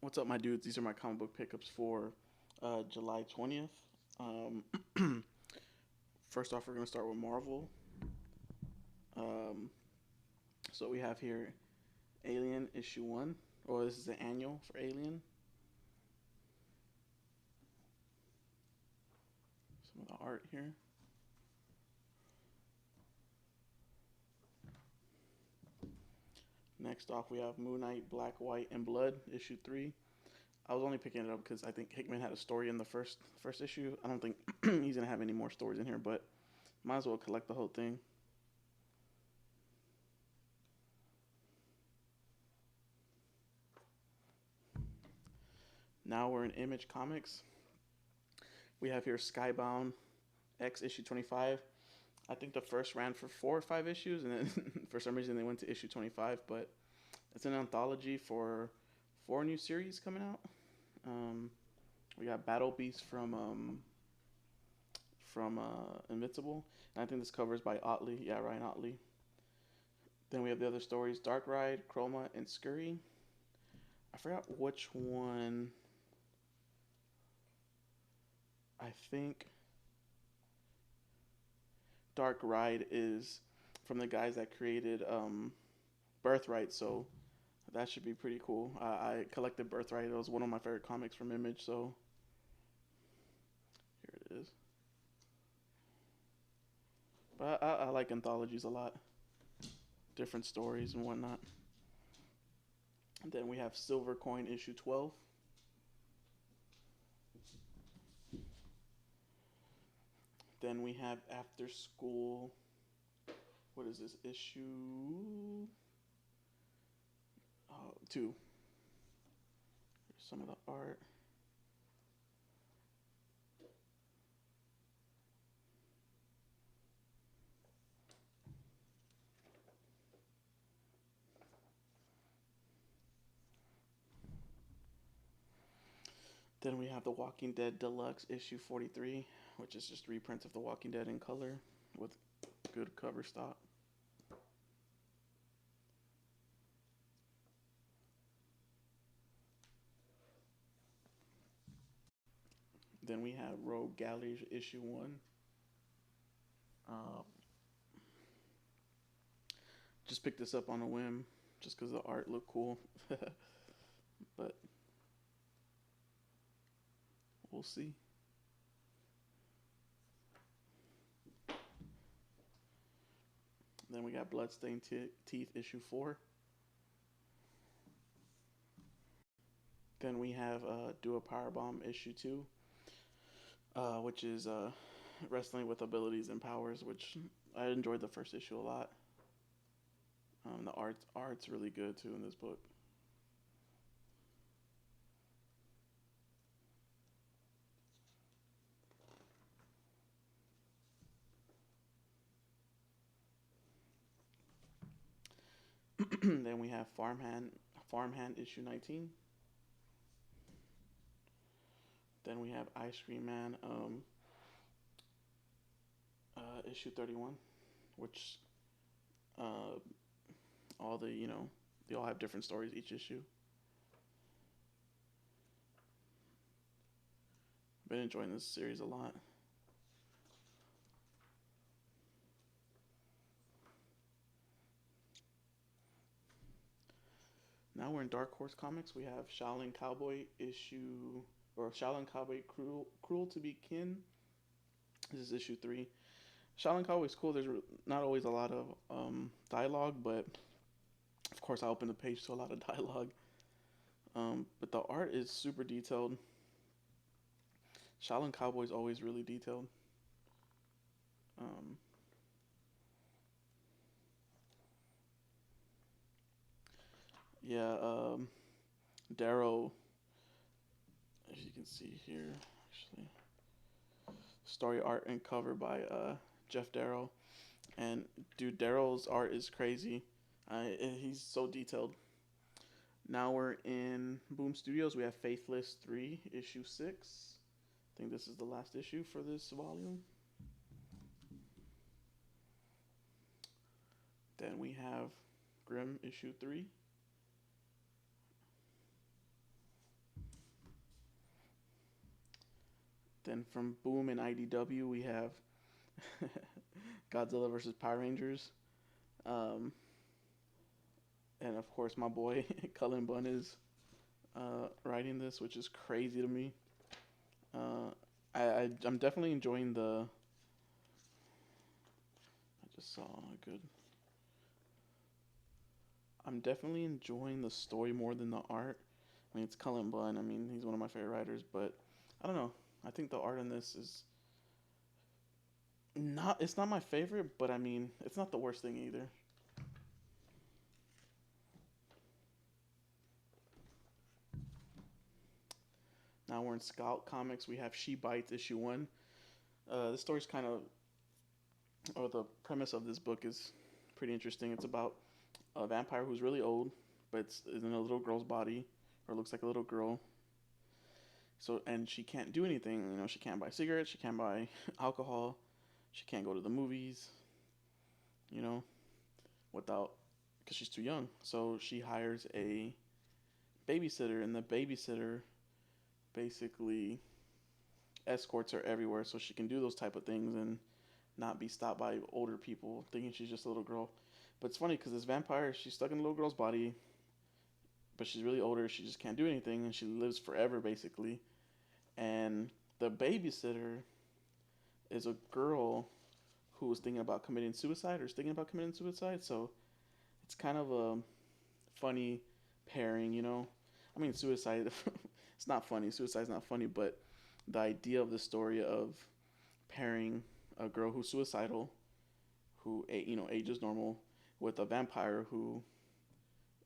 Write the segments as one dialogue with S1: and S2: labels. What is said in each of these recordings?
S1: What's up, my dudes? These are my comic book pickups for July 20th. Um, First off, we're going to start with Marvel. Um, so we have here Alien issue 1, or this is the annual for Alien. Some of the art here. Next off, we have Moon Knight, Black, White, and Blood issue 3. I was only picking it up because I think Hickman had a story in the first issue. I don't think he's gonna have any more stories in here, but might as well collect the whole thing. Now we're in Image Comics. We have here Skybound X issue 25. I think the first ran for 4 or 5 issues, and then for some reason they went to issue 25. But it's an anthology for 4 new series coming out. We got Battle Beast from Invincible, and I think this cover is by Otley. Yeah, Ryan Otley. Then we have the other stories: Dark Ride, Chroma, and Scurry. I forgot which one. I think Dark Ride is from the guys that created Birthright, so that should be pretty cool. I collected Birthright; it was one of my favorite comics from Image, so here it is. But I like anthologies a lot, different stories and whatnot. And then we have Silver Coin issue 12. Then we have After School. What is this issue? 2. Here's some of the art. Then we have The Walking Dead Deluxe issue 43, which is just reprints of The Walking Dead in color with good cover stock. Then we have Rogue Gallery issue 1. Uh, just picked this up on a whim just because the art looked cool. But we'll see. Then we got Bloodstained Teeth issue 4. Then we have Do a Powerbomb issue 2, which is wrestling with abilities and powers, which I enjoyed the first issue a lot. The art's really good too in this book. Then we have Farmhand issue 19. Then we have Ice Cream Man issue 31, which uh, all the they all have different stories each issue. Been enjoying this series a lot. Now we're in Dark Horse Comics. We have Shaolin Cowboy issue or Shaolin Cowboy Cruel to Be Kin. This is issue 3. Shaolin Cowboy is cool. There's not always a lot of dialogue, but of course I open the page to a lot of dialogue. But the art is super detailed. Shaolin Cowboy is always really detailed. Um, yeah, Darrow, as you can see here, actually, story art and cover by Jeff Darrow. And dude, Darrow's art is crazy. He's so detailed. Now we're in Boom Studios. We have Faithless 3, issue 6. I think this is the last issue for this volume. Then we have Grimm issue 3. Then from Boom and IDW, we have Godzilla versus Power Rangers. Um, and of course, my boy Cullen Bunn is writing this, which is crazy to me. Uh, I'm definitely enjoying the. I just saw a good. I'm definitely enjoying the story more than the art. I mean, it's Cullen Bunn. I mean, he's one of my favorite writers, but I don't know. I think the art in this is not. It's not my favorite, but I mean, it's not the worst thing either. Now we're in Scout Comics. We have She Bites issue one. This story's kind of, or the premise of this book is pretty interesting. It's about a vampire who's really old, but is in a little girl's body, or looks like a little girl. So, and she can't do anything. You know, she can't buy cigarettes, she can't buy alcohol, she can't go to the movies. You know, without, because she's too young. So she hires a babysitter, and the babysitter basically escorts her everywhere so she can do those type of things and not be stopped by older people thinking she's just a little girl. But it's funny because this vampire, she's stuck in a little girl's body, but she's really older. She just can't do anything, and she lives forever basically. And the babysitter is a girl who was thinking about committing suicide, or is thinking about committing suicide. So it's kind of a funny pairing, you know. I mean, suicide. It's not funny. Suicide's not funny, but the idea of the story of pairing a girl who's suicidal, who ages normal, with a vampire who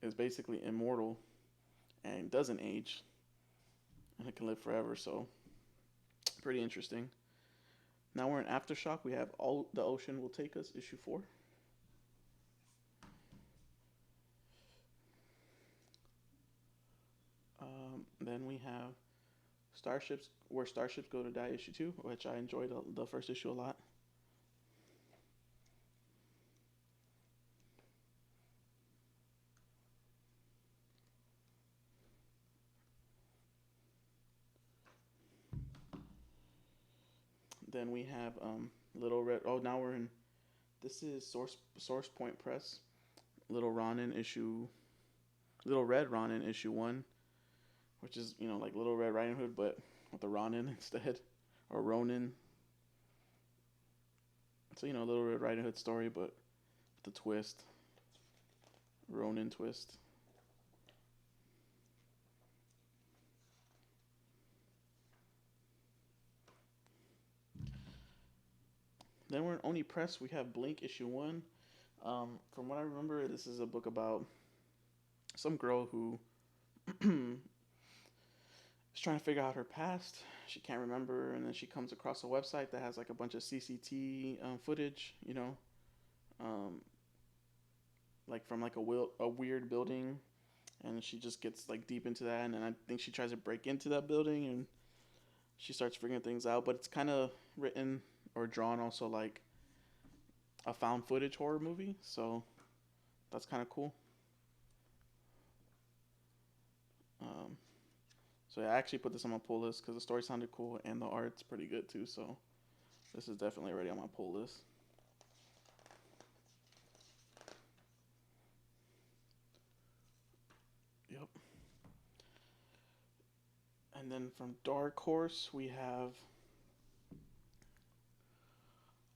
S1: is basically immortal and doesn't age and it can live forever. So pretty interesting. Now we're in Aftershock. We have All the Ocean Will Take Us, issue 4. Then we have Starships, Where Starships Go to Die, issue 2, which I enjoyed the first issue a lot. Then we have Little Red. Oh, now we're in. This is Source Point Press. Little Ronin issue. Little Red Ronin issue 1, which is like Little Red Riding Hood, but with the Ronin instead, or Ronin. So Little Red Riding Hood story, but with the twist, Ronin twist. Then we're in Oni Press. We have Blink issue 1. From what I remember, this is a book about some girl who is trying to figure out her past. She can't remember, and then she comes across a website that has like a bunch of CCT footage, um, like from like a weird building, and she just gets like deep into that, and then I think she tries to break into that building, and she starts figuring things out. But it's kind of written or drawn also like a found footage horror movie, so that's kind of cool. Um, so yeah, I actually put this on my pull list because the story sounded cool and the art's pretty good too. So this is definitely already on my pull list. Yep. And then from Dark Horse we have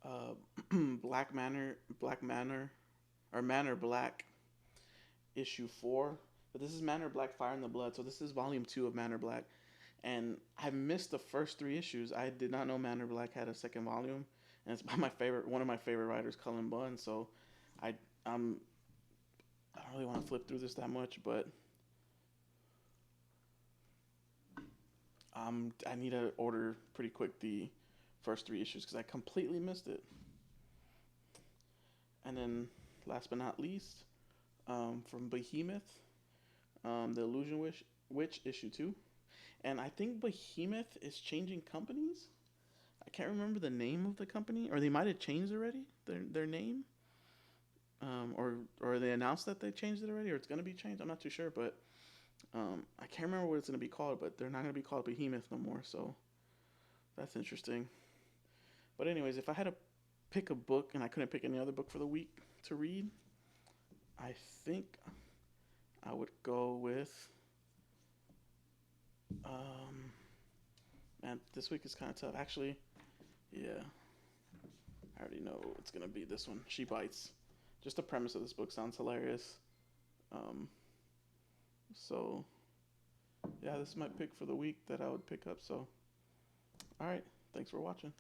S1: uh, Black Manor, or Manor Black issue 4. But this is Manor Black Fire in the Blood. So this is volume 2 of Manor Black. And I missed the first 3 issues. I did not know Manor Black had a second volume. And it's by one of my favorite writers, Cullen Bunn. So I um I don't really want to flip through this that much, but I need to order pretty quick the first 3 issues because I completely missed it. And then last but not least, from Behemoth, the Witch issue 2. And I think Behemoth is changing companies. I can't remember the name of the company, or they might have changed already their name, or they announced that they changed it already, or it's gonna be changed. I'm not too sure, but I can't remember what it's gonna be called. But they're not gonna be called Behemoth no more. So That's interesting. But anyways, if I had to pick a book and I couldn't pick any other book for the week to read, I think I would go with um man, this week is kind of tough. Actually, yeah, I already know it's gonna be this one. She Bites. Just the premise of this book sounds hilarious. Um, so yeah, this is my pick for the week that I would pick up. So, all right, thanks for watching.